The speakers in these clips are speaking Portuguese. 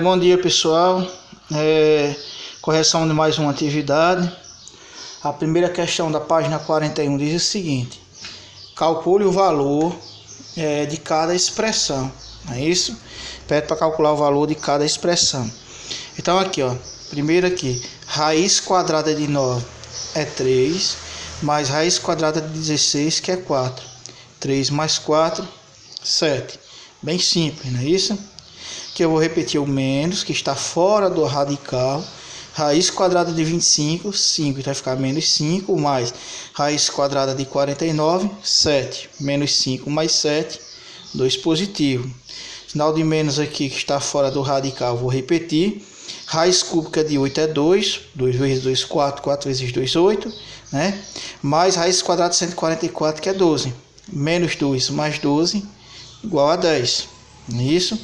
Bom dia, pessoal. Correção de mais uma atividade. A primeira questão da página 41 diz o seguinte: calcule o valor de cada expressão. Não é isso? Pede para calcular o valor de cada expressão. Então aqui, primeiro aqui, raiz quadrada de 9 é 3, mais raiz quadrada de 16, que é 4. 3 mais 4, 7. Bem simples, não é isso? Que eu vou repetir o menos, que está fora do radical. Raiz quadrada de 25, 5, então vai ficar menos 5, mais raiz quadrada de 49, 7. Menos 5 mais 7, 2 positivo. Sinal de menos aqui, que está fora do radical, vou repetir. Raiz cúbica de 8 é 2, 2 vezes 2, 4, 4 vezes 2, 8, né? Mais raiz quadrada de 144, que é 12. Menos 2 mais 12, igual a 10. Isso.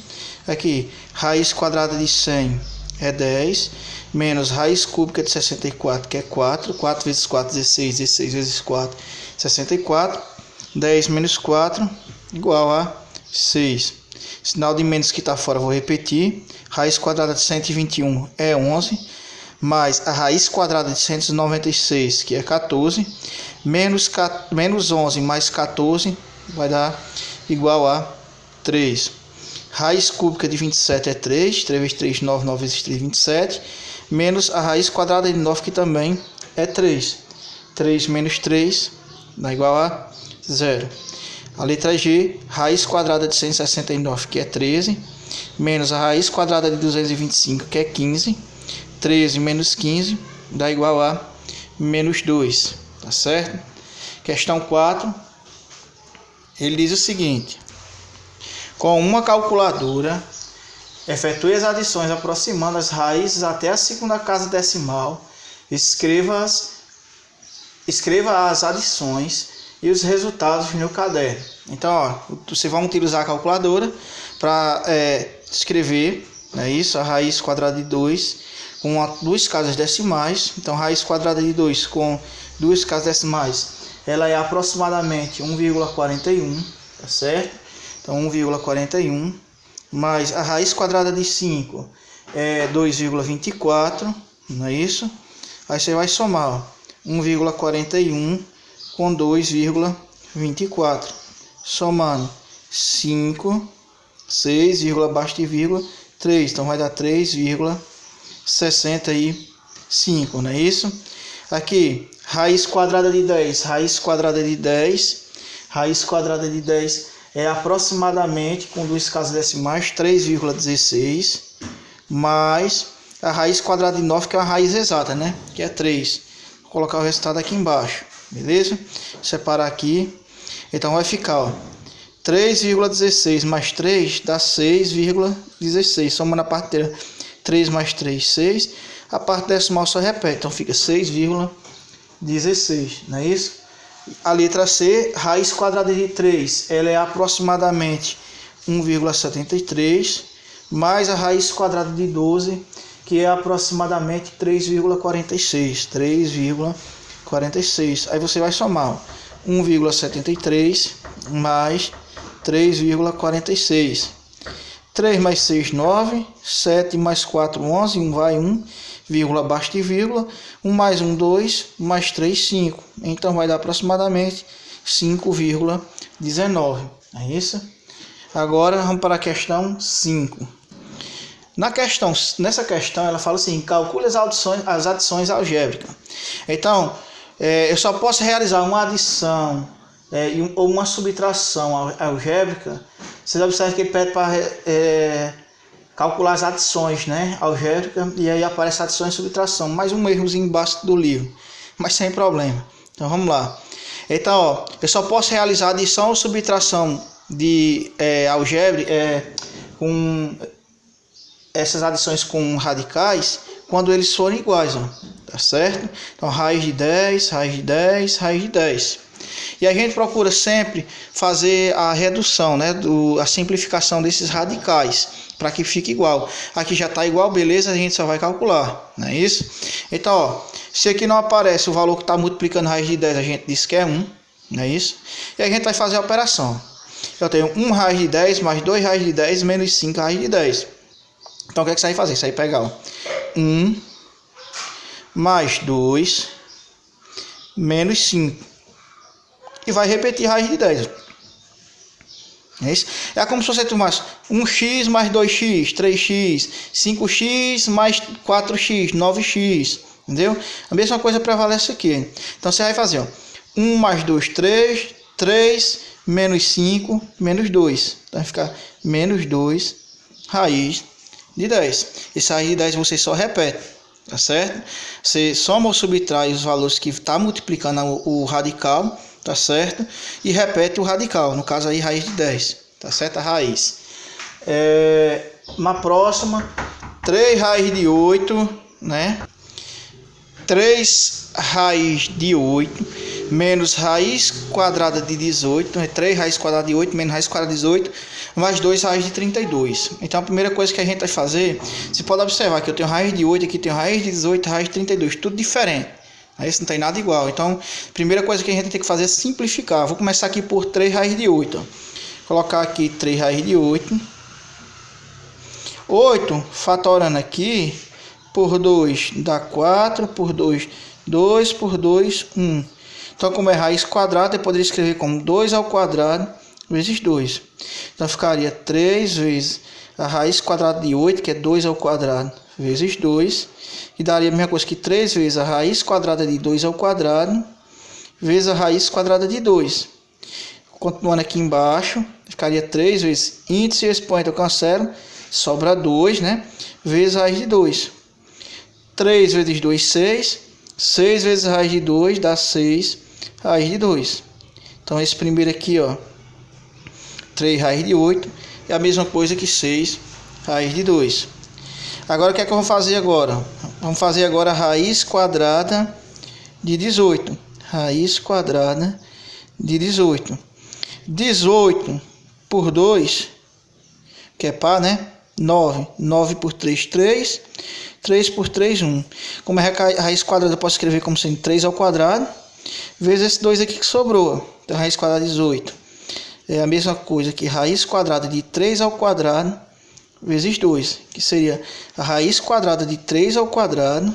Aqui, raiz quadrada de 100 é 10, menos raiz cúbica de 64, que é 4. 4 vezes 4, 16. 16 vezes 4, 64. 10 menos 4, igual a 6. Sinal de menos que está fora, vou repetir. Raiz quadrada de 121 é 11, mais a raiz quadrada de 196, que é 14, menos 11 mais 14, vai dar igual a 3. Raiz cúbica de 27 é 3, 3 vezes 3, 9, 9 vezes 3, 27, menos a raiz quadrada de 9, que também é 3. 3 menos 3 dá igual a 0. A letra G, raiz quadrada de 169, que é 13, menos a raiz quadrada de 225, que é 15. 13 menos 15 dá igual a menos 2, tá certo? Questão 4, ele diz o seguinte: com uma calculadora, efetue as adições aproximando as raízes até a segunda casa decimal. Escreva as adições e os resultados no caderno. Então, você vai utilizar a calculadora para escrever, né, isso, a raiz quadrada de 2 com duas casas decimais. Então, raiz quadrada de 2 com duas casas decimais, ela é aproximadamente 1,41, tá certo? Então, 1,41, mais a raiz quadrada de 5 é 2,24, não é isso? Aí você vai somar 1,41 com 2,24, somando 5, 6, abaixo de vírgula, 3, então vai dar 3,65, não é isso? Aqui, raiz quadrada de 10, raiz quadrada de 10 é aproximadamente, com duas casas decimais, 3,16, mais a raiz quadrada de 9, que é a raiz exata, né? Que é 3. Vou colocar o resultado aqui embaixo, beleza? Separar aqui. Então vai ficar, 3,16 mais 3 dá 6,16. Somando a parte inteira, 3 mais 3, 6. A parte decimal só repete, então fica 6,16, não é isso? A letra C, raiz quadrada de 3, ela é aproximadamente 1,73, mais a raiz quadrada de 12, que é aproximadamente 3,46. 3,46. Aí você vai somar 1,73 mais 3,46. 3 mais 6, 9. 7 mais 4, 11. 1 vai 1. Vírgula abaixo de vírgula. 1 mais 1, 2. Mais 3, 5. Então vai dar aproximadamente 5,19. É isso? Agora vamos para a questão 5. Nessa questão ela fala assim: calcule as adições algébricas. Então, eu só posso realizar uma adição ou uma subtração algébrica. Vocês observam que ele pede para calcular as adições, né, algébrica, e aí aparece adição e subtração. Mais um errozinho embaixo do livro, mas sem problema. Então vamos lá. Então, eu só posso realizar adição ou subtração de algébrica com essas adições com radicais quando eles forem iguais, tá certo? Então, raiz de 10, raiz de 10, raiz de 10. E a gente procura sempre fazer a redução, né, a simplificação desses radicais, para que fique igual. Aqui já está igual, beleza, a gente só vai calcular, não é isso? Então, se aqui não aparece o valor que está multiplicando raiz de 10, a gente diz que é 1, não é isso? E a gente vai fazer a operação. Eu tenho 1 raiz de 10 mais 2 raiz de 10 menos 5 raiz de 10. Então o que é que você vai fazer? Você vai pegar, ó, 1 mais 2 menos 5. E vai repetir a raiz de 10. É isso? É como se você tomasse 1x mais 2x, 3x, 5x mais 4x, 9x. Entendeu? A mesma coisa prevalece aqui. Então você vai fazer, ó, 1 mais 2, 3, 3 menos 5, menos 2. Então vai ficar menos 2 raiz de 10. Esse raiz de 10 você só repete, tá certo? Você soma ou subtrai os valores que está multiplicando o radical, tá certo? E repete o radical, no caso aí raiz de 10, tá certo? A raiz. Na próxima, 3 raiz de 8, né? 3 raiz de 8 menos raiz quadrada de 18, é 3 raiz quadrada de 8 menos raiz quadrada de 18, mais 2 raiz de 32. Então a primeira coisa que a gente vai fazer, você pode observar que eu tenho raiz de 8, aqui tenho raiz de 18, raiz de 32, tudo diferente. Aí não tem nada igual. Então, a primeira coisa que a gente tem que fazer é simplificar. Vou começar aqui por 3 raiz de 8. Ó. Colocar aqui 3 raiz de 8. 8 fatorando aqui por 2 dá 4, por 2, 2, por 2, 1. Então, como é raiz quadrada, eu poderia escrever como 2 ao quadrado vezes 2. Então, ficaria 3 vezes a raiz quadrada de 8, que é 2 ao quadrado, vezes 2. E daria a mesma coisa que 3 vezes a raiz quadrada de 2 ao quadrado, vezes a raiz quadrada de 2. Continuando aqui embaixo, ficaria 3 vezes índice e expoente eu cancelo, sobra 2, né? Vezes a raiz de 2. 3 vezes 2, 6. 6 vezes a raiz de 2 dá 6 raiz de 2. Então, esse primeiro aqui, ó, 3 raiz de 8 é a mesma coisa que 6 raiz de 2. Agora, o que é que eu vou fazer agora? Vamos fazer agora a raiz quadrada de 18. Raiz quadrada de 18. 18 por 2, que é par, né? 9. 9 por 3, 3. 3 por 3, 1. Como é a raiz quadrada, eu posso escrever como sendo 3 ao quadrado, vezes esse 2 aqui que sobrou. Então, raiz quadrada de 18. É a mesma coisa que raiz quadrada de 3 ao quadrado, vezes 2, que seria a raiz quadrada de 3 ao quadrado,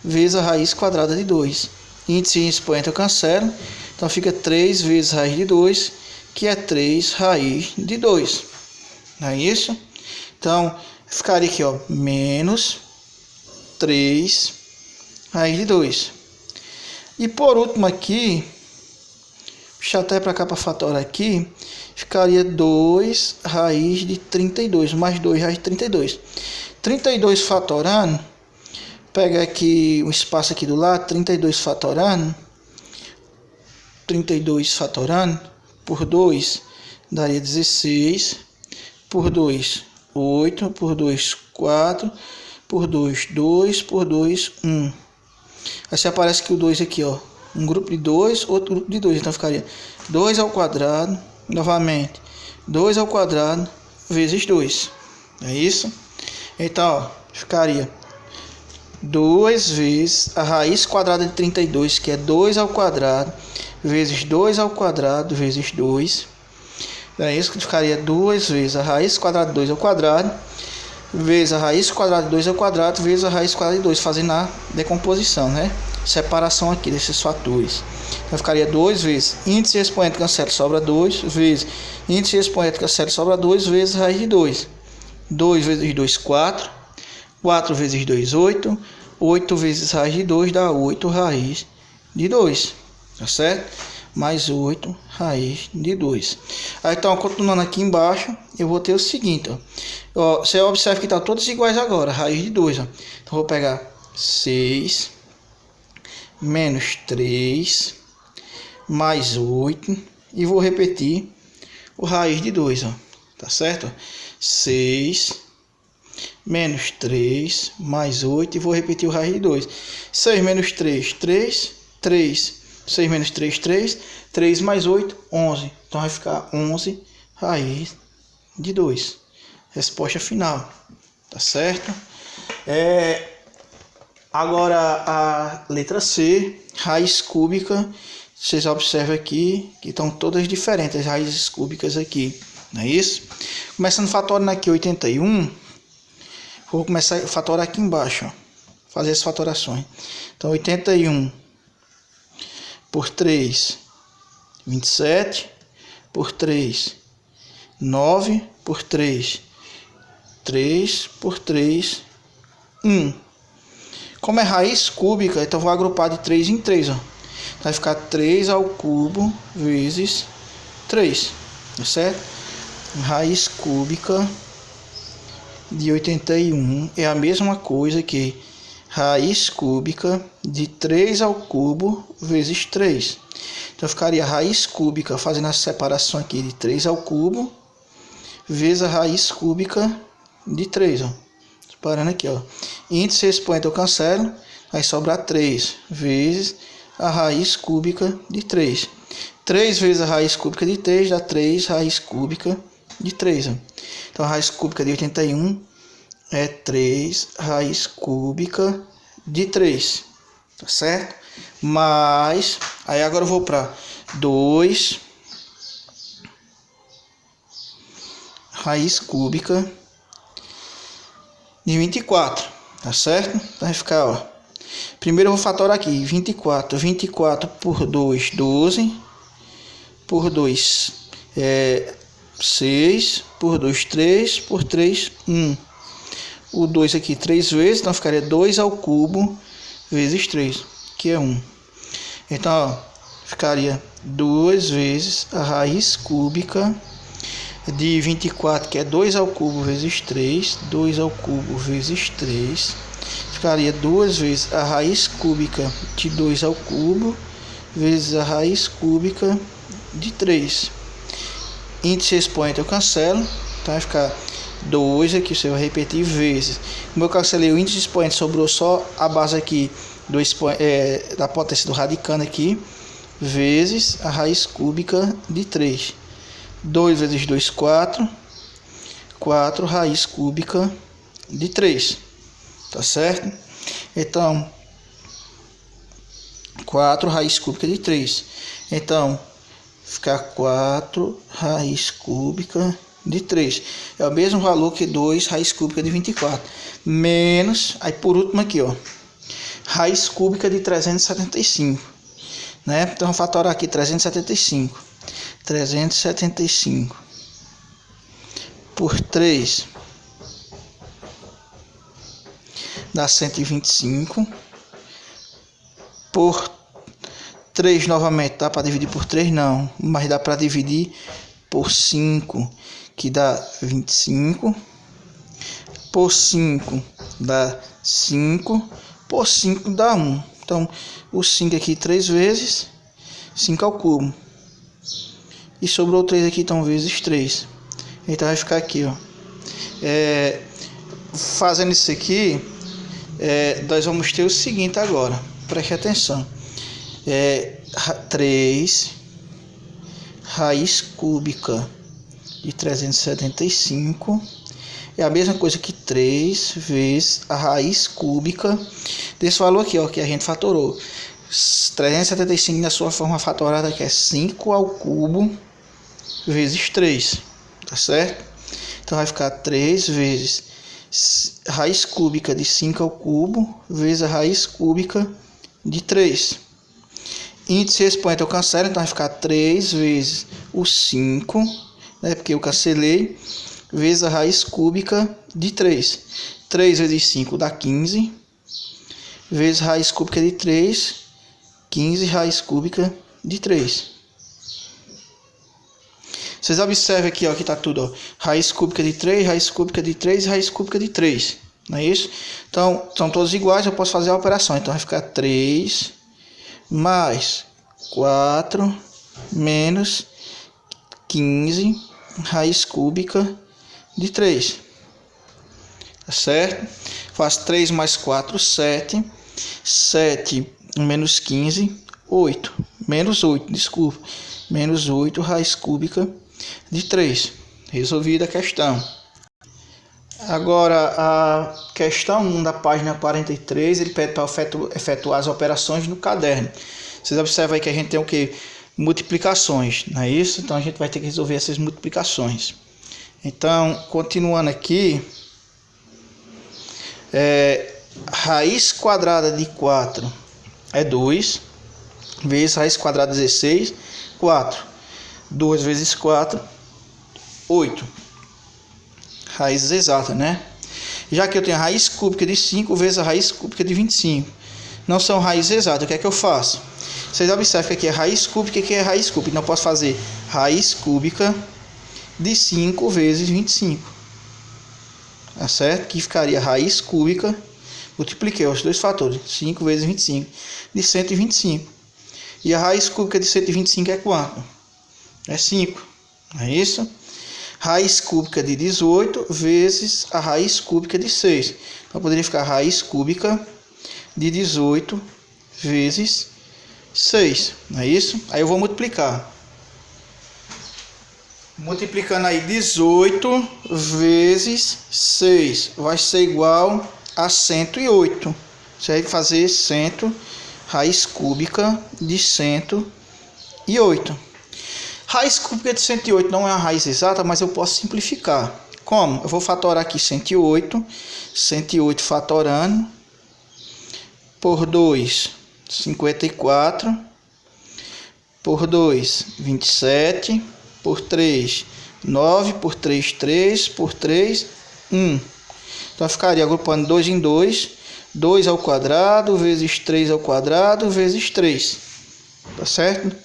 vezes a raiz quadrada de 2. Índice e expoente eu cancelo, então fica 3 vezes raiz de 2, que é 3 raiz de 2. Não é isso? Então, ficaria aqui, ó, menos 3 raiz de 2. E por último aqui, puxar até para cá para fatorar aqui, ficaria 2 raiz de 32, mais 2 raiz de 32. 32 fatorando, pega aqui o espaço aqui do lado, 32 fatorando, 32 fatorando, por 2 daria 16, por 2, 8, por 2, 4, por 2, 2, por 2, 1. Aí se aparece que o 2 aqui, ó, um grupo de 2, outro grupo de 2, então ficaria 2 ao quadrado, novamente, 2 ao quadrado, vezes 2. É isso? Então, ó, ficaria 2 vezes a raiz quadrada de 32, que é 2 ao quadrado, vezes 2 ao quadrado, vezes 2. É isso que ficaria 2 vezes a raiz quadrada de 2 ao quadrado, vezes a raiz quadrada de 2 ao quadrado, vezes a raiz quadrada de 2, fazendo a decomposição, né? Separação aqui desses fatores. Então ficaria 2 vezes índice e expoente cancela, sobra 2, vezes índice e expoente cancela, sobra 2, vezes raiz de 2. 2 vezes 2, 4. 4 vezes 2, 8. 8 vezes raiz de 2 dá 8 raiz de 2. Tá certo? Mais 8 raiz de 2. Aí, então, continuando aqui embaixo, eu vou ter o seguinte, ó. Você observa que estão todos iguais agora, raiz de 2. Ó. Então, vou pegar 6 menos 3 mais 8 e vou repetir o raiz de 2. Ó. Tá certo? 6 menos 3 mais 8 e vou repetir o raiz de 2. 6 menos 3, 3, 3. 6 menos 3, 3. 3 mais 8, 11. Então vai ficar 11 raiz de 2. Resposta final. Tá certo? Agora a letra C, raiz cúbica. Vocês observam aqui que estão todas diferentes as raízes cúbicas aqui. Não é isso? Começando fatorando aqui 81. Vou começar a fatorar aqui embaixo, ó. Fazer as fatorações. Então, 81 por 3, 27, por 3, 9, por 3, 3, por 3, 1. Como é raiz cúbica, então vou agrupar de 3 em 3, ó. Vai ficar 3 ao cubo vezes 3, tá certo? Raiz cúbica de 81 é a mesma coisa que raiz cúbica de 3 ao cubo vezes 3. Então ficaria raiz cúbica, fazendo a separação aqui de 3 ao cubo, vezes a raiz cúbica de 3, ó. Separando aqui, ó. Índice e expoente eu cancelo, vai sobrar 3 vezes a raiz cúbica de 3. 3 vezes a raiz cúbica de 3 dá 3 raiz cúbica de 3. Ó. Então a raiz cúbica de 81 é 3 raiz cúbica de 3. Tá certo? Mas, aí agora eu vou para 2 raiz cúbica de 24. Tá certo? Então vai ficar, ó. Primeiro eu vou fatorar aqui, 24. 24 por 2, 12. Por 2, 6. Por 2, 3. Por 3, 1. O 2 aqui 3 vezes, então ficaria 2 ao cubo vezes 3, que é 1. Então, ó, ficaria 2 vezes a raiz cúbica de 24, que é 2 ao cubo vezes 3. 2 ao cubo vezes 3. Ficaria 2 vezes a raiz cúbica de 2 ao cubo vezes a raiz cúbica de 3. Índice e expoente eu cancelo, então vai ficar 2 aqui, você vai repetir vezes. Como eu cancelei o índice e expoente, sobrou só a base aqui do da potência do radicando aqui, vezes a raiz cúbica de 3. 2 vezes 2, 4. 4 raiz cúbica de 3. Tá certo? Então, 4 raiz cúbica de 3. Então, ficar 4 raiz cúbica de 3. É o mesmo valor que 2 raiz cúbica de 24. Menos, aí por último aqui, ó. Raiz cúbica de 375. Né? Então, vou fatorar aqui 375. 375 por 3 dá 125. Por 3 novamente, dá para dividir por 3? Não, mas dá para dividir por 5, que dá 25. Por 5 dá 5. Por 5 dá 1. Então, o 5 aqui 3 vezes, 5 ao cubo. E sobrou 3 aqui, então, vezes 3. Então, vai ficar aqui, ó. Fazendo isso aqui, nós vamos ter o seguinte agora. Preste atenção. 3 raiz cúbica de 375 é a mesma coisa que 3 vezes a raiz cúbica desse valor aqui, ó, que a gente fatorou. 375 na sua forma fatorada, que é 5 ao cubo vezes 3, tá certo? Então vai ficar 3 vezes raiz cúbica de 5 ao cubo vezes a raiz cúbica de 3. Índice e expoente eu cancelo, então vai ficar 3 vezes o 5, né, porque eu cancelei, vezes a raiz cúbica de 3. 3 vezes 5 dá 15, vezes raiz cúbica de 3, 15 raiz cúbica de 3. Vocês observem aqui, ó, que está tudo, ó, raiz cúbica de 3, raiz cúbica de 3 e raiz cúbica de 3. Não é isso? Então, são todos iguais, eu posso fazer a operação. Então, vai ficar 3 mais 4 menos 15 raiz cúbica de 3. Tá certo? Faço 3 mais 4, 7. 7 menos 15, 8. Menos 8, desculpa. Menos 8 raiz cúbica de 3. Resolvida a questão. Agora, a questão 1 da página 43, ele pede para efetuar as operações no caderno. Vocês observam aí que a gente tem o que? Multiplicações, não é isso? Então, a gente vai ter que resolver essas multiplicações. Então, continuando aqui, Raiz quadrada de 4 é 2, vezes raiz quadrada de 16, 4. 2 vezes 4, 8. Raízes exatas, né? Já que eu tenho a raiz cúbica de 5 vezes a raiz cúbica de 25. Não são raízes exatas, o que é que eu faço? Vocês observam que aqui é raiz cúbica e aqui é raiz cúbica. Então eu posso fazer raiz cúbica de 5 vezes 25. Tá certo? Que ficaria raiz cúbica, multipliquei os dois fatores, 5 vezes 25, de 125. E a raiz cúbica de 125 é quanto? É 5, não é isso? Raiz cúbica de 18 vezes a raiz cúbica de 6. Então poderia ficar raiz cúbica de 18 vezes 6, não é isso? Aí eu vou multiplicar. Multiplicando aí 18 vezes 6 vai ser igual a 108. Você vai fazer 100, raiz cúbica de 108. Raiz cúbica de 108 não é a raiz exata, mas eu posso simplificar. Como? Eu vou fatorar aqui 108. 108 fatorando por 2, 54. Por 2, 27. Por 3, 9. Por 3, 3. Por 3, 1. Então ficaria agrupando 2 em 2. 2 ao quadrado vezes 3 ao quadrado vezes 3. Tá certo?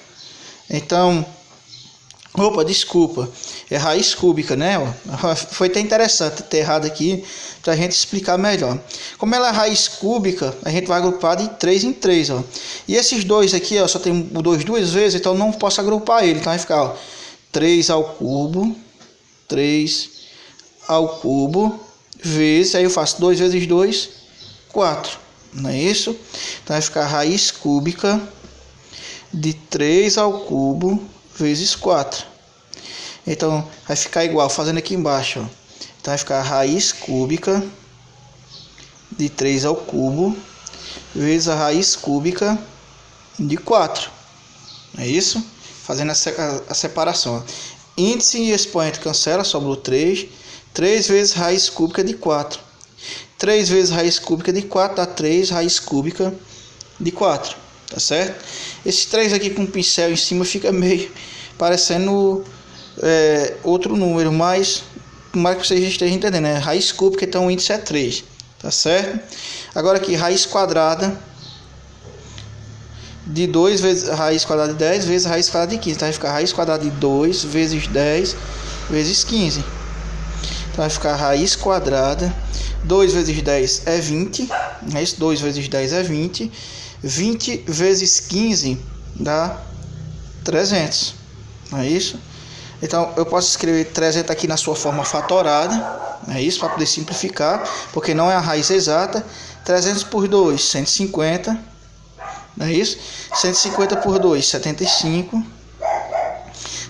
Então, desculpa. É raiz cúbica, né? Foi até interessante ter errado aqui para a gente explicar melhor. Como ela é raiz cúbica, a gente vai agrupar de 3 em 3. Ó. E esses dois aqui ó, só tem o 2 duas vezes, então não posso agrupar ele. Então vai ficar ó, 3 ao cubo. 3 ao cubo. Vezes, aí eu faço 2 vezes 2, 4. Não é isso? Então vai ficar raiz cúbica de 3 ao cubo vezes 4. Então vai ficar igual, fazendo aqui embaixo, ó. Então vai ficar a raiz cúbica de 3 ao cubo vezes a raiz cúbica de 4. É isso? Fazendo a separação, ó. Índice e expoente cancela, sobra o 3. 3 vezes raiz cúbica de 4. 3 vezes raiz cúbica de 4 dá 3 raiz cúbica de 4. Tá certo? Esses 3 aqui com o pincel em cima fica meio parecendo outro número, mas tomara que vocês estejam entendendo, né? Raiz cúbica, então o índice é 3. Tá certo? Agora aqui, raiz quadrada de 2 vezes raiz quadrada de 10 vezes raiz quadrada de 15. Então vai ficar raiz quadrada de 2 vezes 10 vezes 15. Então vai ficar raiz quadrada. 2 vezes 10 é 20. É isso? 2 vezes 10 é 20. 20 vezes 15 dá 300. Não é isso? Então eu posso escrever 300 aqui na sua forma fatorada. É isso? Para poder simplificar. Porque não é a raiz exata. 300 por 2, 150. Não é isso? 150 por 2, 75.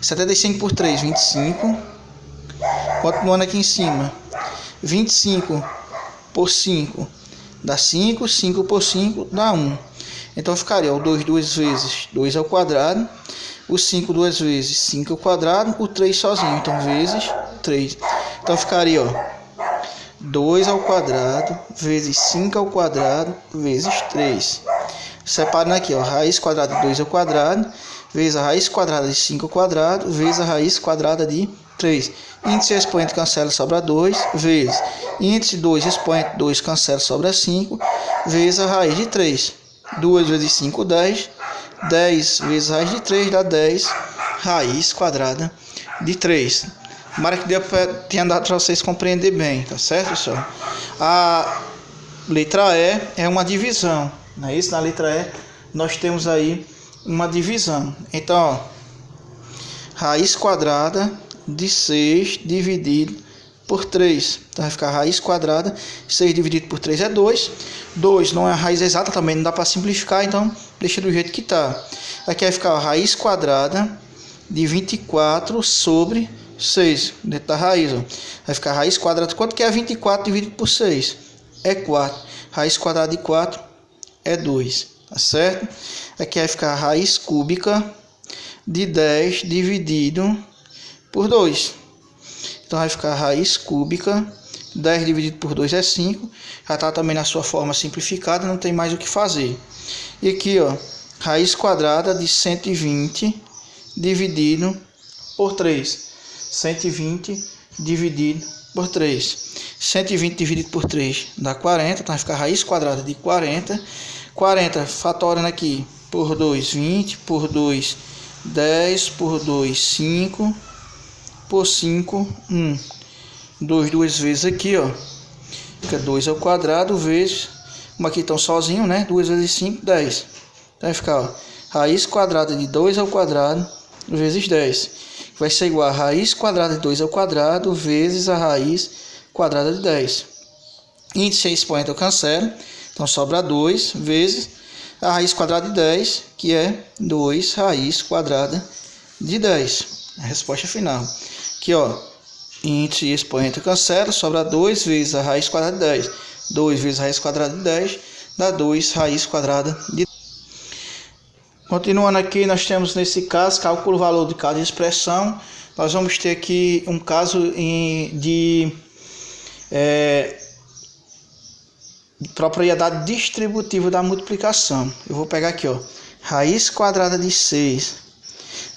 75 por 3, 25. Continuando aqui em cima. 25 por 5 dá 5. 5 por 5 dá 1. Então ficaria o 2 duas vezes 2 ao quadrado. O 5 duas vezes 5 ao quadrado. O 3 sozinho. Então vezes 3. Então ficaria ó, 2 ao quadrado vezes 5 ao quadrado vezes 3. Separando aqui, ó, raiz quadrada de 2 ao quadrado, vezes a raiz quadrada de 5 ao quadrado, vezes a raiz quadrada de 3. Índice e expoente cancela, sobra 2, vezes índice 2, expoente 2, cancela, sobra 5, vezes a raiz de 3. 2 vezes 5, 10. 10 vezes a raiz de 3 dá 10, raiz quadrada de 3. Tomara que tenha dado para vocês compreender bem, tá certo, pessoal? A letra E é uma divisão. Não é isso? Na letra E nós temos aí uma divisão. Então, ó, raiz quadrada de 6 dividido por 3. Então vai ficar raiz quadrada, 6 dividido por 3 é 2. 2 não é a raiz exata, também não dá para simplificar, então deixa do jeito que está. Aqui vai ficar a raiz quadrada de 24 sobre 6, dentro da raiz. Ó. Vai ficar raiz quadrada, quanto que é 24 dividido por 6? É 4. Raiz quadrada de 4 é 2, tá certo? Aqui vai ficar a raiz cúbica de 10 dividido por 2. Então vai ficar a raiz cúbica 10 dividido por 2 é 5. Já está também na sua forma simplificada, não tem mais o que fazer. E aqui, ó, raiz quadrada de 120 dividido por 3. 120 dividido por 3. 120 dividido por 3 dá 40. Então vai ficar raiz quadrada de 40. 40 fatorando aqui por 2, 20. Por 2, 10. Por 2, 5. Por 5, 1. 2 duas vezes aqui, ó. Fica 2 ao quadrado vezes... Como aqui estão sozinho, né? 2 vezes 5, 10. Então vai ficar, ó, raiz quadrada de 2 ao quadrado vezes 10. Vai ser igual a raiz quadrada de 2 ao quadrado vezes a raiz quadrada de 10. Índice e expoente eu cancelo. Então sobra 2 vezes a raiz quadrada de 10, que é 2 raiz quadrada de 10. A resposta final. Aqui, ó, índice e expoente eu cancelo. Sobra 2 vezes a raiz quadrada de 10. 2 vezes a raiz quadrada de 10 dá 2 raiz quadrada de 10. Continuando aqui, nós temos nesse caso, calcula o valor de cada expressão. Nós vamos ter aqui um caso de propriedade distributiva da multiplicação. Eu vou pegar aqui, ó, raiz quadrada de 6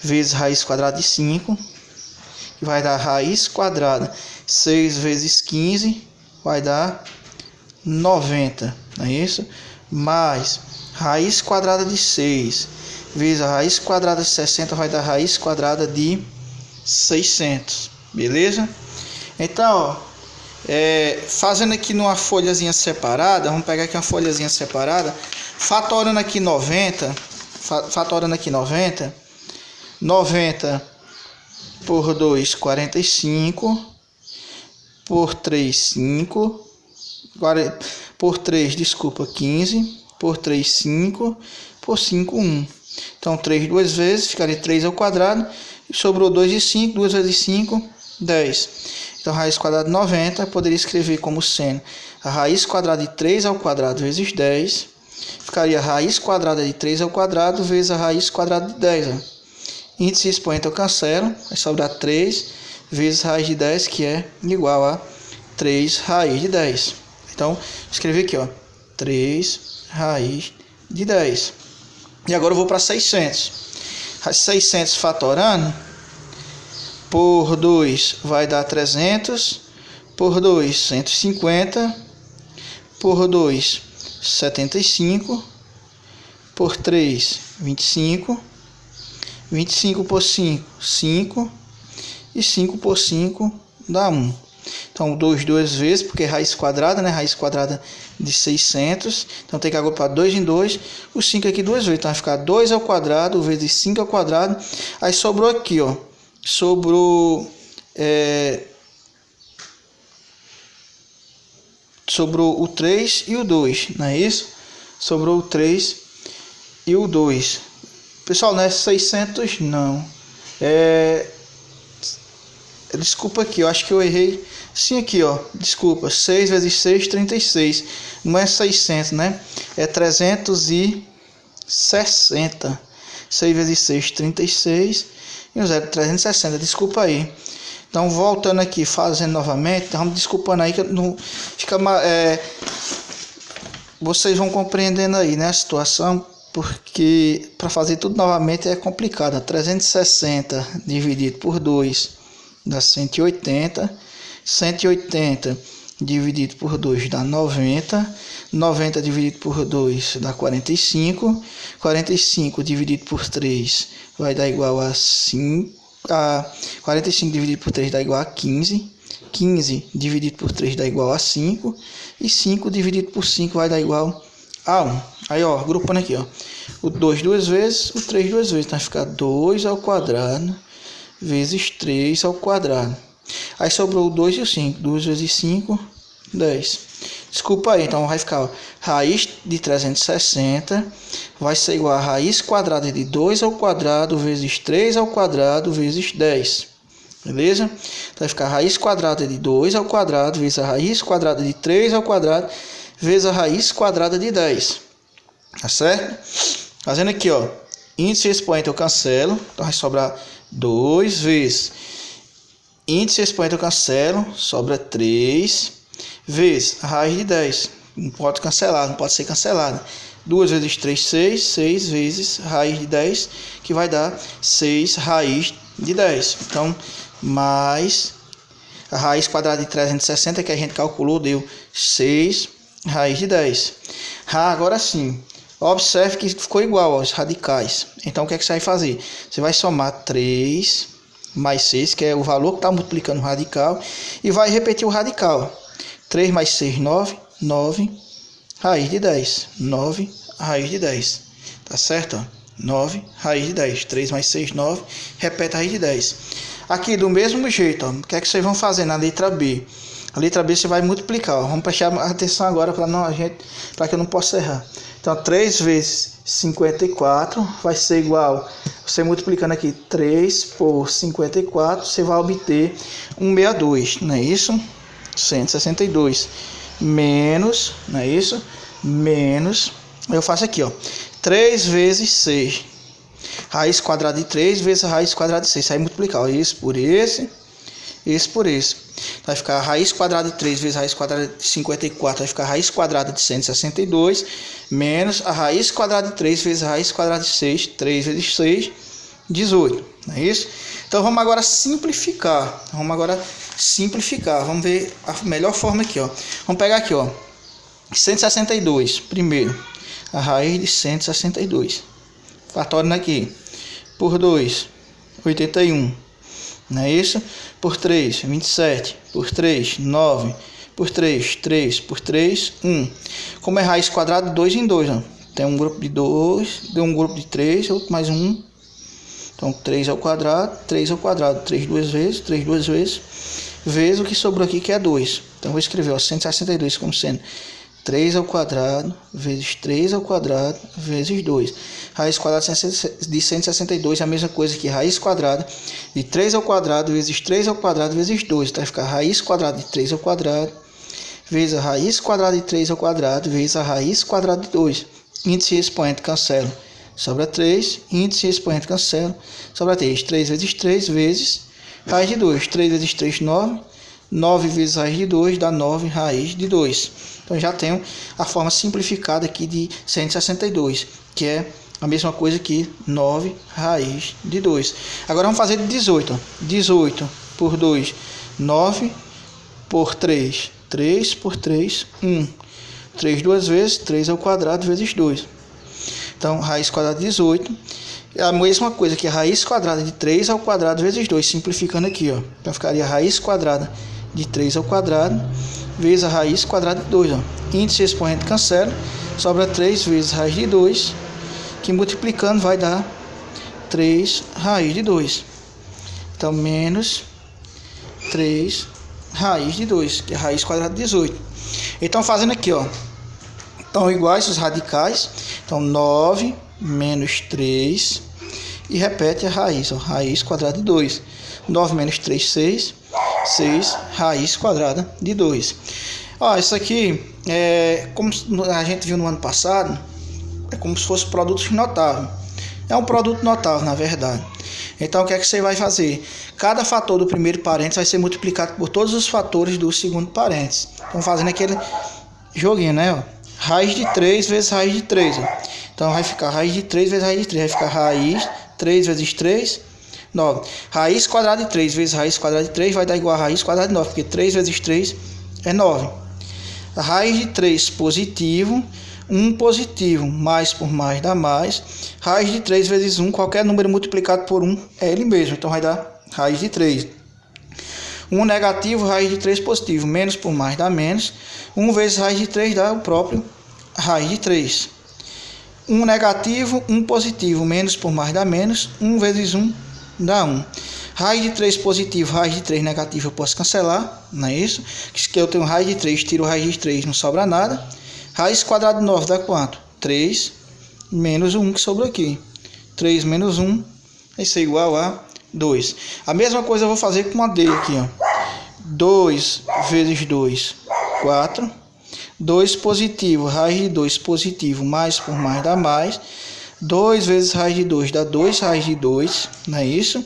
vezes raiz quadrada de 5, que vai dar raiz quadrada 6 vezes 15, vai dar 90, não é isso? Mais raiz quadrada de 6 vezes a raiz quadrada de 60 vai dar raiz quadrada de 600, beleza? Então, ó, fazendo aqui numa folhazinha separada, vamos pegar aqui uma folhazinha separada, fatorando aqui 90, 90 por 2, 45, por 3, 5, por 3, desculpa, 15, por 3, 5, por 5, 1. Então, 3 duas vezes, ficaria 3 ao quadrado, e sobrou 2 e 5, 2 vezes 5, 10. Então, raiz quadrada de 90, eu poderia escrever como sendo a raiz quadrada de 3 ao quadrado vezes 10, ficaria a raiz quadrada de 3 ao quadrado vezes a raiz quadrada de 10. Ó. Índice e expoente eu cancelo, vai sobrar 3 vezes raiz de 10, que é igual a 3 raiz de 10. Então, escrevi aqui, ó, 3 raiz de 10. E agora eu vou para 600. 600 fatorando por 2 vai dar 300, por 2, 150, por 2, 75, por 3, 25, 25 por 5, 5, e 5 por 5 dá 1. Então, 2 duas vezes, porque é raiz quadrada, né? Raiz quadrada de 600. Então, tem que agrupar 2 em 2. O 5 aqui duas vezes. Então, vai ficar 2 ao quadrado vezes 5 ao quadrado. Aí, sobrou aqui, ó. Sobrou o 3 e o 2, não é isso? Sobrou o 3 e o 2. Pessoal, não é 600, não. Desculpa aqui, eu acho que eu errei. Sim, aqui, ó. Desculpa. 6 vezes 6, 36. Não é 600, né? É 360. 6 vezes 6, 36. E o 0, 360. Desculpa aí. Então, voltando aqui, fazendo novamente. Então, desculpando aí que não fica... vocês vão compreendendo aí, né? A situação. Porque para fazer tudo novamente é complicado. 360 dividido por 2 dá 180. 180 dividido por 2 dá 90. 90 dividido por 2 dá 45. 45 dividido por 3 vai dar igual a 5. 45 dividido por 3 dá igual a 15. 15 dividido por 3 dá igual a 5. E 5 dividido por 5 vai dar igual a 1. Aí, ó, agrupando aqui, ó. O 2 duas vezes, o 3 duas vezes. Então vai ficar 2 ao quadrado vezes 3 ao quadrado. Aí sobrou o 2 e o 5. 2 vezes 5, 10. Desculpa aí, então vai ficar, ó, raiz de 360 vai ser igual a raiz quadrada de 2 ao quadrado vezes 3 ao quadrado vezes 10. Beleza? Então vai ficar raiz quadrada de 2 ao quadrado vezes a raiz quadrada de 3 ao quadrado vezes a raiz quadrada de 10. Tá certo? Fazendo aqui, ó, índice e expoente eu cancelo. Então vai sobrar 2 vezes índice e expoente eu cancelo, sobra 3 vezes a raiz de 10. Não pode cancelar, não pode ser cancelada. 2 vezes 3, 6. 6 vezes raiz de 10, que vai dar 6 raiz de 10. Então, mais a raiz quadrada de 360 que a gente calculou deu 6 raiz de 10. Agora sim, observe que ficou igual aos radicais. Então, o que é que você vai fazer? Você vai somar 3 mais 6, que é o valor que está multiplicando o radical, e vai repetir o radical. 3 mais 6, 9. 9 raiz de 10. 9 raiz de 10. Tá certo? 9 raiz de 10. 3 mais 6, 9. Repete a raiz de 10. Aqui, do mesmo jeito, ó, o que é que vocês vão fazer na letra B? A letra B você vai multiplicar. Ó. Vamos prestar atenção agora para que eu não possa errar. Então, 3 vezes 54 vai ser igual, você multiplicando aqui 3 por 54, você vai obter 162, não é isso? 162 menos, não é isso? Menos, eu faço aqui, ó, 3 vezes 6, raiz quadrada de 3 vezes a raiz quadrada de 6, aí multiplicar, ó, esse por esse por esse. Vai ficar a raiz quadrada de 3 vezes a raiz quadrada de 54, vai ficar a raiz quadrada de 162, menos a raiz quadrada de 3 vezes a raiz quadrada de 6, 3 vezes 6, 18, não é isso? Então vamos agora simplificar, vamos ver a melhor forma aqui, ó. Vamos pegar aqui, ó, 162, primeiro, a raiz de 162, fatorando aqui, por 2, 81, não é isso? Por 3, 27, por 3, 9, por 3, 3, por 3, 1. Como é raiz quadrada, 2 em 2, ó. Tem um grupo de 2, deu um grupo de 3, outro mais 1. Então, 3 ao quadrado, 3 ao quadrado, 3 duas vezes, 3 duas vezes, vezes o que sobrou aqui, que é 2. Então, vou escrever, ó, 162 como sendo 3 ao quadrado, vezes 3 ao quadrado, vezes 2. Raiz quadrada de 162 é a mesma coisa que raiz quadrada de 3 ao quadrado, vezes 3 ao quadrado, vezes 2. Então, vai ficar raiz quadrada de 3 ao quadrado, vezes a raiz quadrada de 3 ao quadrado, vezes a raiz quadrada de 2. Índice e expoente cancela, sobra 3. Índice e expoente cancela, sobra 3. 3 vezes 3, vezes raiz de 2. 3 vezes 3, 9. 9 vezes raiz de 2 dá 9 raiz de 2. Então já tenho a forma simplificada aqui de 162, que é a mesma coisa que 9 raiz de 2. Agora vamos fazer de 18. Ó. 18 por 2, 9 por 3, 3 por 3, 1. 3 duas vezes, 3 ao quadrado vezes 2. Então, raiz quadrada de 18 é a mesma coisa que a raiz quadrada de 3 ao quadrado vezes 2, simplificando aqui, ó. Então, ficaria a raiz quadrada de 3 ao quadrado vezes a raiz quadrada de 2. Ó. Índice e expoente cancela, sobra 3 vezes raiz de 2, que multiplicando vai dar 3 raiz de 2. Então, menos 3 raiz de 2, que é a raiz quadrada de 18. Então, fazendo aqui, ó, estão iguais os radicais. Então, 9 menos 3, e repete a raiz, ó, raiz quadrada de 2. 9 menos 3, 6. 6 raiz quadrada de 2. Ó, isso aqui é como a gente viu no ano passado, é como se fosse produtos notável. É um produto notável, na verdade. Então, o que é que você vai fazer? Cada fator do primeiro parênteses vai ser multiplicado por todos os fatores do segundo parênteses. Então, fazendo aquele joguinho, né? Ó. Raiz de 3 vezes raiz de 3. Ó. Então, vai ficar raiz de 3 vezes raiz de 3. Vai ficar raiz 3 vezes 3, 9. Raiz quadrada de 3 vezes raiz quadrada de 3 vai dar igual a raiz quadrada de 9, porque 3 vezes 3 é 9. A raiz de 3 positivo, 1 positivo, mais por mais dá mais. Raiz de 3 vezes 1, qualquer número multiplicado por 1 é ele mesmo, então vai dar raiz de 3. 1 negativo, raiz de 3 positivo, menos por mais dá menos. 1 vezes raiz de 3 dá o próprio raiz de 3. 1 negativo, 1 positivo, menos por mais dá menos. 1 vezes 1 dá 1. Raiz de 3 positivo, raiz de 3 negativo eu posso cancelar, não é isso? Que eu tenho raiz de 3, tiro raiz de 3, não sobra nada. Raiz quadrada de 9 dá quanto? 3 menos 1 que sobrou aqui. 3 menos 1, isso é igual a 2. A mesma coisa eu vou fazer com a D aqui, ó. 2 vezes 2, 4. 2 positivo, raiz de 2 positivo, mais por mais dá mais. 2 vezes raiz de 2 dá 2 raiz de 2, não é isso?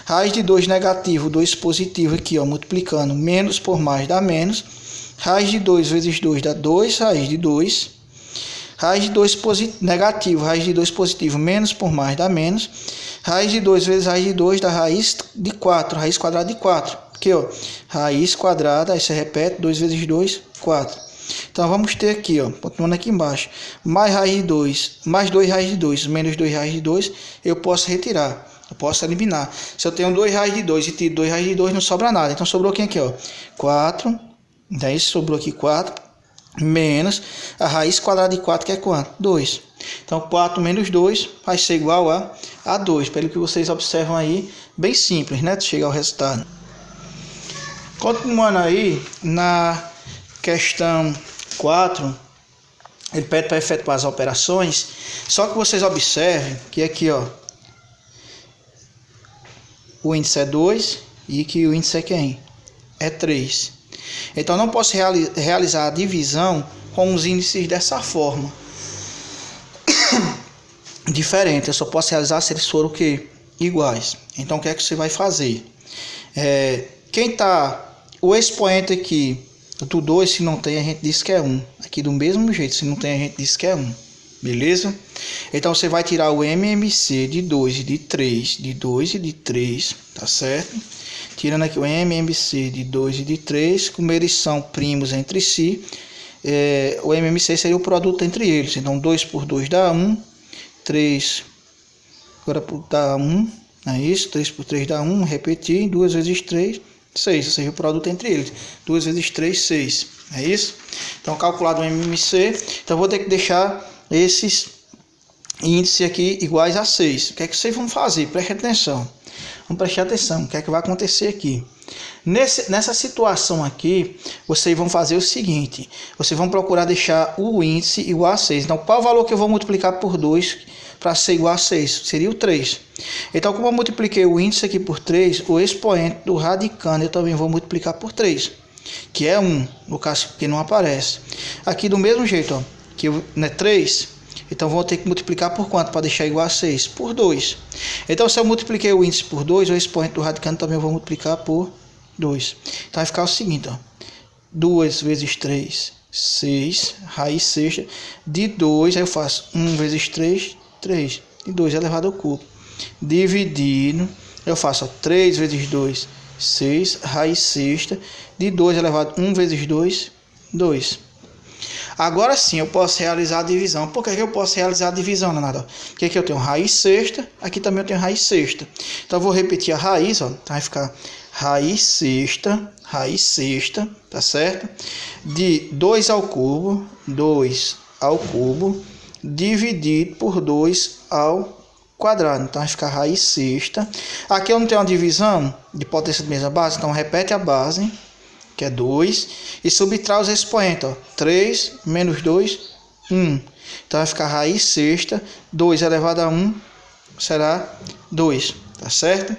Raiz de 2 negativo, 2 positivo aqui, ó, multiplicando, menos por mais dá menos. Raiz de 2 vezes 2 dá 2, raiz de 2. Raiz de 2 negativo, raiz de 2 positivo, menos por mais dá menos. Raiz de 2 vezes raiz de 2 dá raiz de 4, raiz quadrada de 4. Aqui, ó, raiz quadrada, aí você repete, 2 vezes 2, 4. Então, vamos ter aqui, ó, continuando aqui embaixo, mais raiz de 2, mais 2 raiz de 2, menos 2 raiz de 2, eu posso retirar, eu posso eliminar. Se eu tenho 2 raiz de 2 e tiro 2 raiz de 2, não sobra nada. Então, sobrou aqui, ó, 4, daí sobrou aqui 4, menos a raiz quadrada de 4, que é quanto? 2. Então, 4 menos 2 vai ser igual a 2. Pelo que vocês observam aí, bem simples, né? De chegar ao resultado. Continuando aí, na questão 4, ele pede para efetuar as operações. Só que vocês observem que aqui, ó, o índice é 2 e que o índice é quem? É 3. Então, não posso realizar a divisão com os índices dessa forma. Diferente, eu só posso realizar se eles forem o quê? Iguais. Então, o que é que você vai fazer? O expoente aqui do 2, se não tem, a gente diz que é 1. Aqui do mesmo jeito, se não tem, a gente diz que é 1. Beleza? Então, você vai tirar o MMC de 2 e de 3, de 2 e de 3, tá certo? Tirando aqui o MMC de 2 e de 3, como eles são primos entre si, o MMC seria o produto entre eles. Então, 2 por 2 dá 1, 3 agora dá 1, não é isso? 3 por 3 dá 1, repetir, 2 vezes 3, 6, ou seja, o produto entre eles. 2 vezes 3, 6, é isso? Então, calculado o MMC, então vou ter que deixar esses índices aqui iguais a 6. O que é que vocês vão fazer? Preste atenção. Vamos prestar atenção, o que é que vai acontecer aqui? Nessa situação aqui, vocês vão fazer o seguinte, vocês vão procurar deixar o índice igual a 6. Então, qual o valor que eu vou multiplicar por 2 para ser igual a 6? Seria o 3. Então, como eu multipliquei o índice aqui por 3, o expoente do radicando eu também vou multiplicar por 3, que é 1, no caso que não aparece. Aqui do mesmo jeito, ó, que é 3, então vou ter que multiplicar por quanto para deixar igual a 6? Por 2. Então, se eu multipliquei o índice por 2, o expoente do radicando também eu vou multiplicar por 2. Então, vai ficar o seguinte, ó, 2 vezes 3, 6, raiz sexta de 2, aí eu faço 1 vezes 3, 3, de 2 elevado ao cubo, dividido, eu faço, ó, 3 vezes 2, 6, raiz sexta de 2 elevado a 1 vezes 2, 2. Agora sim eu posso realizar a divisão. Por que eu posso realizar a divisão, Leonardo? Porque aqui eu tenho raiz sexta, aqui também eu tenho raiz sexta. Então eu vou repetir a raiz, ó, então vai ficar raiz sexta, tá certo? De 2 ao cubo, dividido por 2 ao quadrado. Então vai ficar raiz sexta. Aqui eu não tenho uma divisão de potência de mesma base, então repete a base, que é 2, e subtrai os expoentes, ó, 3 menos 2, 1. Então vai ficar raiz sexta, 2 elevado a 1 será 2, tá certo?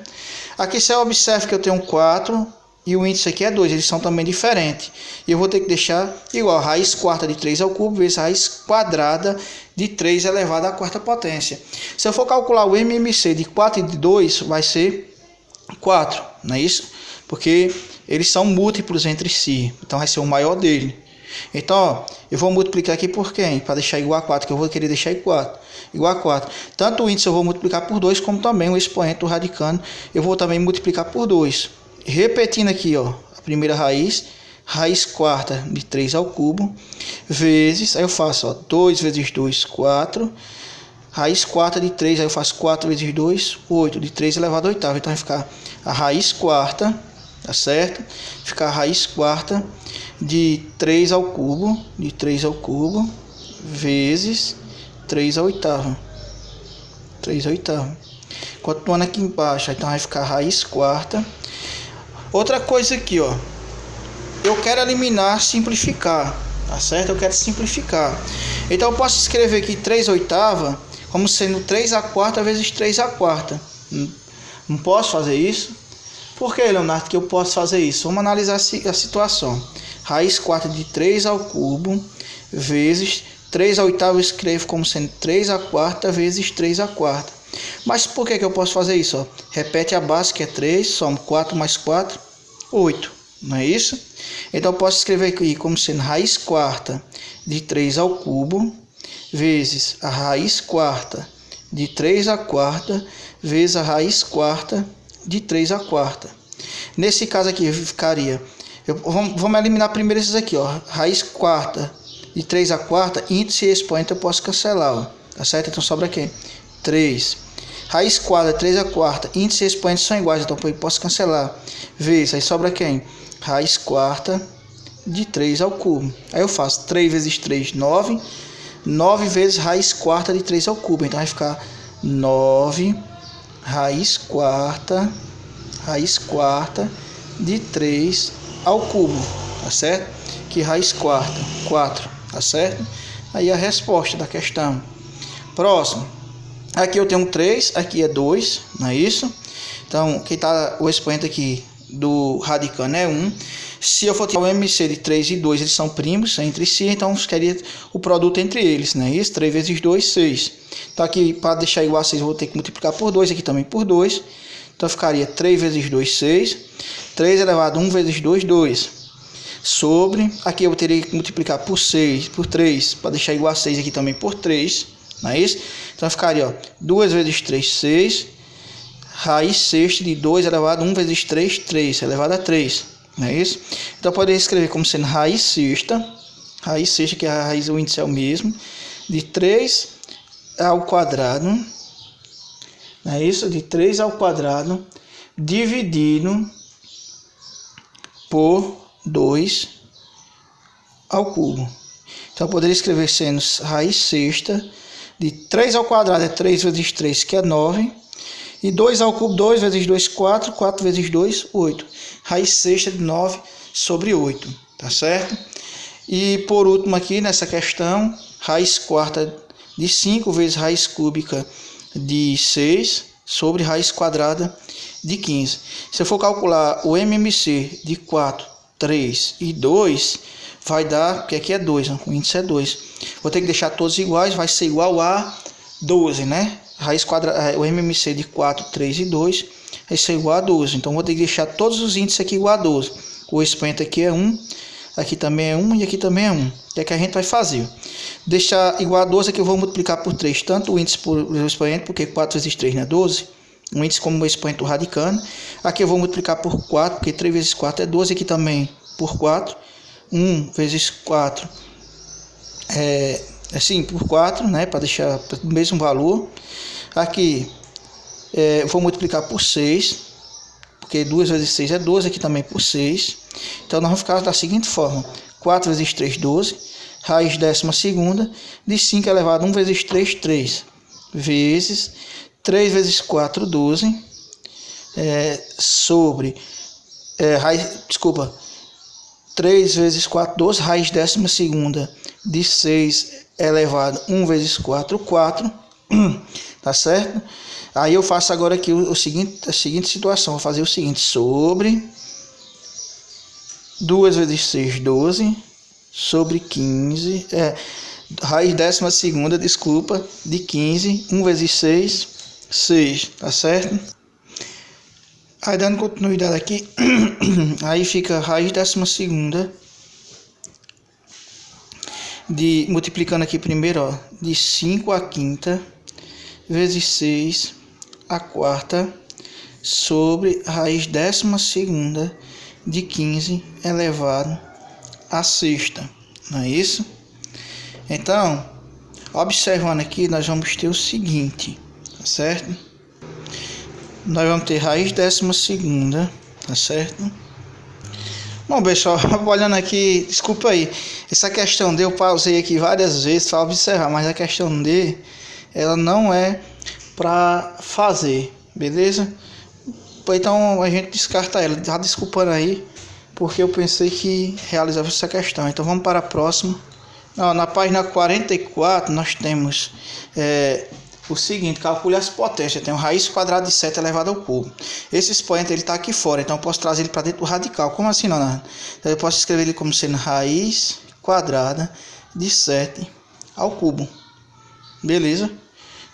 Aqui você observa que eu tenho 4 e o índice aqui é 2, eles são também diferentes. E eu vou ter que deixar igual, raiz quarta de 3 ao cubo vezes raiz quadrada de 3 elevado à quarta potência. Se eu for calcular o MMC de 4 e de 2, vai ser 4, não é isso? Porque eles são múltiplos entre si, então vai ser o maior dele. Então, ó, eu vou multiplicar aqui por quem? Para deixar igual a 4, que eu vou querer deixar igual a 4. Tanto o índice eu vou multiplicar por 2, como também o expoente do radicando eu vou também multiplicar por 2. Repetindo aqui, ó, a primeira raiz, raiz quarta de 3 ao cubo, vezes, aí eu faço, ó, 2 vezes 2, 4, raiz quarta de 3, aí eu faço 4 vezes 2, 8, de 3 elevado a oitava. Então vai ficar a raiz quarta, tá certo? Ficar a raiz quarta de 3 ao cubo, vezes 3 à oitava. 3 à oitava. Continuando aqui embaixo, então vai ficar a raiz quarta. Outra coisa aqui, ó. Eu quero eliminar, simplificar, tá certo? Eu quero simplificar. Então eu posso escrever aqui 3 oitava como sendo 3 à quarta vezes 3 à quarta. Não posso fazer isso? Por que, Leonardo, que eu posso fazer isso? Vamos analisar a situação. Raiz quarta de 3 ao cubo vezes 3 à oitava eu escrevo como sendo 3 à quarta vezes 3 à quarta. Mas por que eu posso fazer isso? Ó? Repete a base, que é 3, soma 4 mais 4, 8. não é isso? Então eu posso escrever aqui como sendo raiz quarta de 3 ao cubo vezes a raiz quarta de 3 à quarta vezes a raiz quarta de 3 à quarta. Nesse caso aqui ficaria, vamos eliminar primeiro esses aqui, ó, raiz quarta de 3 à quarta, índice e expoente eu posso cancelar, ó, tá certo? Então sobra aqui 3. Raiz quadra, 3 à quarta, índice e expoente são iguais, então eu posso cancelar. Vezes, aí sobra quem? Raiz quarta de 3 ao cubo. Aí eu faço 3 vezes 3, 9. 9 vezes raiz quarta de 3 ao cubo. Então vai ficar 9 raiz quarta de 3 ao cubo. Tá certo? Que raiz quarta? 4. Tá certo? Aí a resposta da questão. Próximo. Aqui eu tenho 3, aqui é 2, não é isso? Então, quem tá o expoente aqui do radicando é 1. Se eu for tirar o MC de 3 e 2, eles são primos entre si, então ficaria o produto entre eles, não é isso? 3 vezes 2, 6. Então aqui, para deixar igual a 6, eu vou ter que multiplicar por 2, aqui também por 2. Então ficaria 3 vezes 2, 6. 3 elevado a 1 vezes 2, 2. Sobre, aqui eu teria que multiplicar por 6, por 3, para deixar igual a 6 aqui também por 3. Não é isso? Então ficaria, ó, 2 vezes 3, 6. Raiz sexta de 2 elevado a 1 vezes 3, 3 elevado a 3. Não é isso? Então eu poderia escrever como sendo raiz sexta, que a raiz, o índice é o mesmo, de 3 ao quadrado, não é isso? De 3 ao quadrado, dividido por 2 ao cubo. Então eu poderia escrever sendo raiz sexta de 3 ao quadrado é 3 vezes 3, que é 9. E 2 ao cubo, 2 vezes 2, 4. 4 vezes 2, 8. Raiz sexta de 9 sobre 8. Tá certo? E por último aqui nessa questão, raiz quarta de 5 vezes raiz cúbica de 6 sobre raiz quadrada de 15. Se eu for calcular o MMC de 4, 3 e 2, vai dar, porque aqui é 2, o índice é 2. Vou ter que deixar todos iguais, vai ser igual a 12, né? Raiz quadrada, o MMC de 4, 3 e 2 vai ser igual a 12. Então vou ter que deixar todos os índices aqui igual a 12. O expoente aqui é 1, aqui também é 1 e aqui também é 1. O que é que a gente vai fazer? Deixar igual a 12 aqui eu vou multiplicar por 3, tanto o índice por o expoente, porque 4 vezes 3 não é 12. O índice como o expoente do radicando. Aqui eu vou multiplicar por 4, porque 3 vezes 4 é 12, aqui também por 4. 1 vezes 4 é assim, por 4, né? Para deixar o mesmo valor. Aqui vou multiplicar por 6, porque 2 vezes 6 é 12, aqui também por 6. Então nós vamos ficar da seguinte forma: 4 vezes 3, 12. Raiz décima segunda de 5 elevado a 1 vezes 3, 3. Vezes 3 vezes 4, 12. Sobre raiz, desculpa, 3 vezes 4, 12, raiz décima segunda de 6 elevado a 1 vezes 4, 4, tá certo? Aí eu faço agora aqui a seguinte situação, vou fazer o seguinte, sobre 2 vezes 6, 12, sobre 15, raiz décima segunda, desculpa, de 15, 1 vezes 6, 6, tá certo? Aí dando continuidade aqui, aí fica raiz décima segunda, multiplicando aqui primeiro, ó, de 5 à quinta, vezes 6 à quarta, sobre raiz décima segunda de 15 elevado à sexta, não é isso? Então, observando aqui, nós vamos ter o seguinte, tá certo? Nós vamos ter raiz décima segunda, tá certo? Bom, pessoal, olhando aqui, desculpa aí, essa questão D eu pausei aqui várias vezes para observar, mas a questão D, ela não é para fazer, beleza? Então a gente descarta ela, tá desculpando aí, porque eu pensei que realizava essa questão. Então vamos para a próxima. Na página 44 nós temos o seguinte: calcule as potências. Tem o raiz quadrada de 7 elevado ao cubo. Esse expoente ele está aqui fora, então eu posso trazer ele para dentro do radical. Como assim, não? Então eu posso escrever ele como sendo raiz quadrada de 7 ao cubo. Beleza?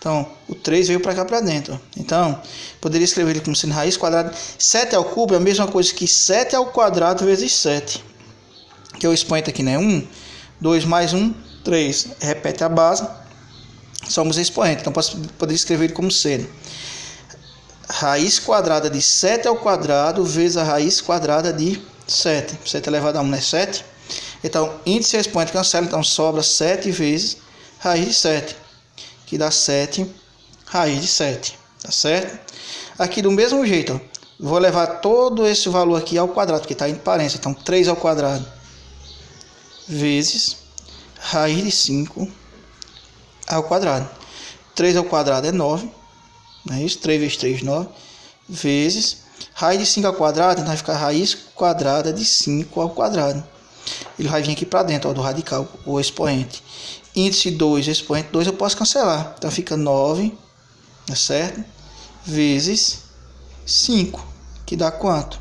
Então, o 3 veio para cá para dentro. Então, poderia escrever ele como sendo raiz quadrada. 7 ao cubo é a mesma coisa que 7 ao quadrado vezes 7. Que o expoente aqui, né? 1, 2 mais 1, 3. Repete a base. Somos expoente. Então, poderia escrever ele como sendo raiz quadrada de 7 ao quadrado vezes a raiz quadrada de 7. 7 elevado a 1, né? 7. Então, índice e expoente cancela. Então, sobra 7 vezes raiz de 7. Que dá 7 raiz de 7, tá certo? Aqui do mesmo jeito, ó, vou levar todo esse valor aqui ao quadrado, porque está em parênteses. Então, 3 ao quadrado vezes raiz de 5 ao quadrado. 3 ao quadrado é 9, não é isso? 3 vezes 3, 9, vezes raiz de 5 ao quadrado, então vai ficar raiz quadrada de 5 ao quadrado. Ele vai vir aqui para dentro, ó, do radical, o expoente. Índice 2, expoente 2 eu posso cancelar. Então fica 9, tá certo? Vezes 5, que dá quanto?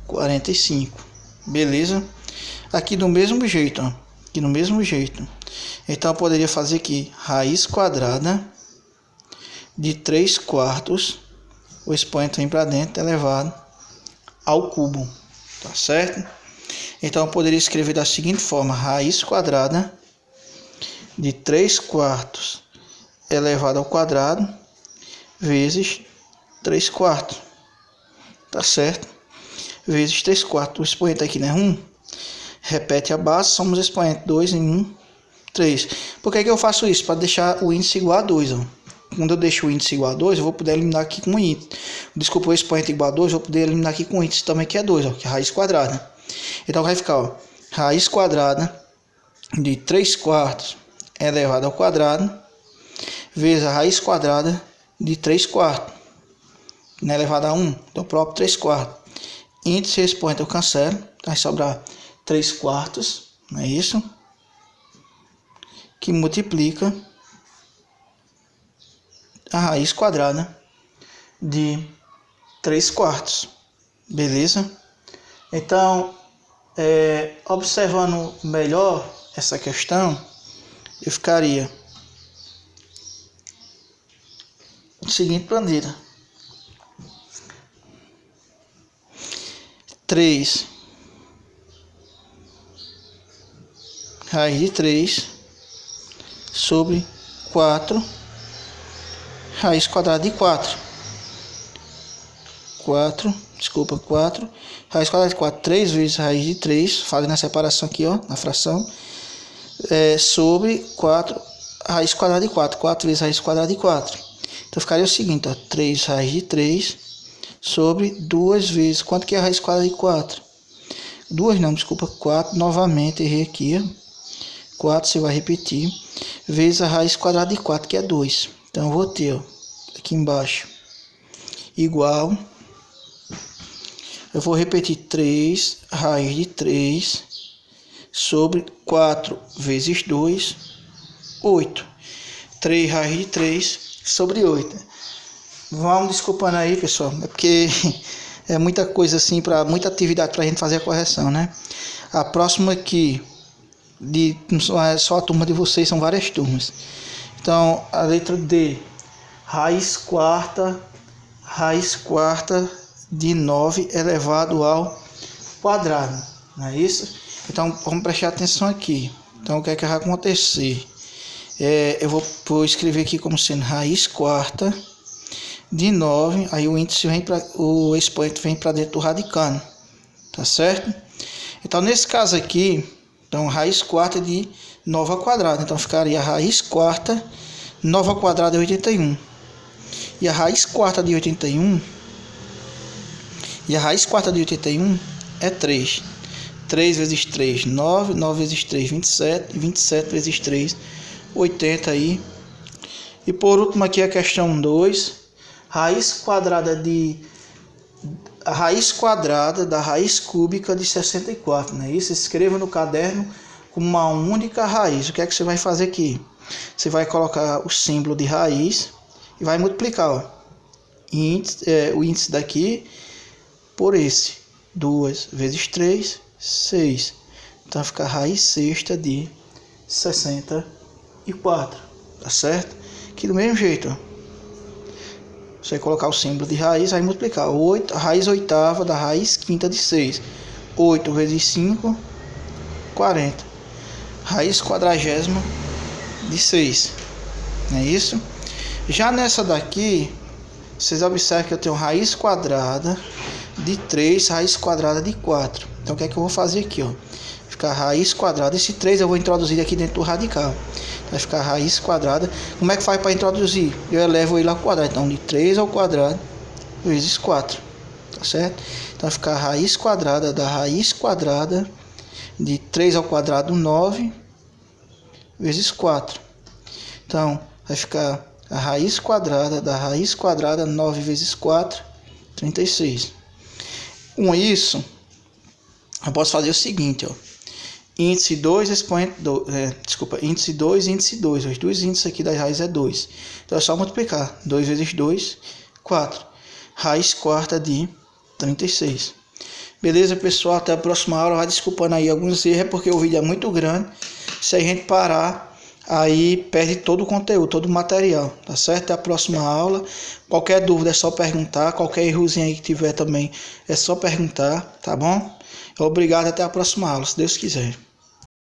45. Beleza? Aqui do mesmo jeito, ó. Aqui do mesmo jeito. Então eu poderia fazer aqui raiz quadrada de 3 quartos. O expoente vem para dentro, elevado ao cubo. Tá certo? Então eu poderia escrever da seguinte forma: raiz quadrada de 3 quartos elevado ao quadrado vezes 3 quartos, tá certo? Vezes 3 quartos, o expoente aqui, né? 1, repete a base, somos expoente 2 em 1, 3. Por que eu faço isso? Para deixar o índice igual a 2, ó. Quando eu deixo o índice igual a 2, eu vou poder eliminar aqui com o índice. Desculpa, o expoente igual a 2, eu vou poder eliminar aqui com o índice também, que é 2, ó, que é raiz quadrada. Então vai ficar, ó, raiz quadrada de 3 quartos elevado ao quadrado vezes a raiz quadrada de 3 quartos, né, elevado a 1, então próprio 3 quartos. Índice e expoente eu cancelo, vai sobrar 3 quartos, não é isso? Que multiplica a raiz quadrada de 3 quartos, beleza? Então, observando melhor essa questão, eu ficaria da seguinte maneira: 3 raiz de 3 sobre 4 raiz quadrada de 4. 4 raiz quadrada de 4, 3 vezes raiz de 3, fazendo a separação aqui, ó, na fração, sobre 4 raiz quadrada de 4, 4 vezes raiz quadrada de 4. Então ficaria o seguinte, ó, 3 raiz de 3 sobre 2 vezes, quanto que é a raiz quadrada de 4? 2 não, desculpa, 4, novamente, errei aqui, ó. 4 você vai repetir, vezes a raiz quadrada de 4, que é 2. Então eu vou ter, ó, aqui embaixo, igual, eu vou repetir 3 raiz de 3 sobre 4 vezes 2, 8. 3 raiz de 3 sobre 8. Vamos desculpando aí, pessoal, é porque é muita coisa assim, muita atividade para a gente fazer a correção, né? A próxima aqui, não é só a turma de vocês, são várias turmas. Então, a letra D, raiz quarta de 9 elevado ao quadrado, não é isso? Então, vamos prestar atenção aqui. Então, o que é que vai acontecer? Eu vou escrever aqui como sendo raiz quarta de 9, aí o índice o expoente vem para dentro do radicando, tá certo? Então, nesse caso aqui, então, raiz quarta de 9 ao quadrado, então ficaria raiz quarta, 9 ao quadrado é 81, e a raiz quarta de 81, é 3, 3 vezes 3, 9, 9 vezes 3, 27, 27 vezes 3, 80 aí. E por último aqui a questão 2, raiz quadrada da raiz cúbica de 64, né? Isso, escreva no caderno com uma única raiz. O que é que você vai fazer aqui? Você vai colocar o símbolo de raiz e vai multiplicar, ó, o índice daqui por esse. 2 vezes 3, 6. Então fica raiz sexta de 64, tá certo? Aqui do mesmo jeito, ó. Você vai colocar o símbolo de raiz, vai multiplicar. 8, a raiz oitava da raiz quinta de 6. 8 vezes 5, 40. Raiz quadragésima de 6. Não é isso? Já nessa daqui, vocês observam que eu tenho raiz quadrada de 3, raiz quadrada de 4. Então o que é que eu vou fazer aqui, ó? Ficar raiz quadrada, esse 3 eu vou introduzir aqui dentro do radical. Vai ficar raiz quadrada. Como é que faz para introduzir? Eu elevo ele ao quadrado. Então de 3 ao quadrado vezes 4. Tá certo? Então vai ficar raiz quadrada da raiz quadrada de 3 ao quadrado 9 vezes 4. Então vai ficar a raiz quadrada da raiz quadrada 9 vezes 4, 36. Com isso, eu posso fazer o seguinte, ó. Índice 2, expoente 2, índice 2, índice 2. Os dois índices aqui da raiz é 2. Então é só multiplicar. 2 vezes 2, 4. Raiz quarta de 36. Beleza, pessoal? Até a próxima aula. Vai desculpando aí alguns erros, é porque o vídeo é muito grande. Se a gente parar, aí perde todo o conteúdo, todo o material. Tá certo? Até a próxima aula. Qualquer dúvida é só perguntar. Qualquer errozinho aí que tiver também é só perguntar. Tá bom? Obrigado. Até a próxima aula, se Deus quiser.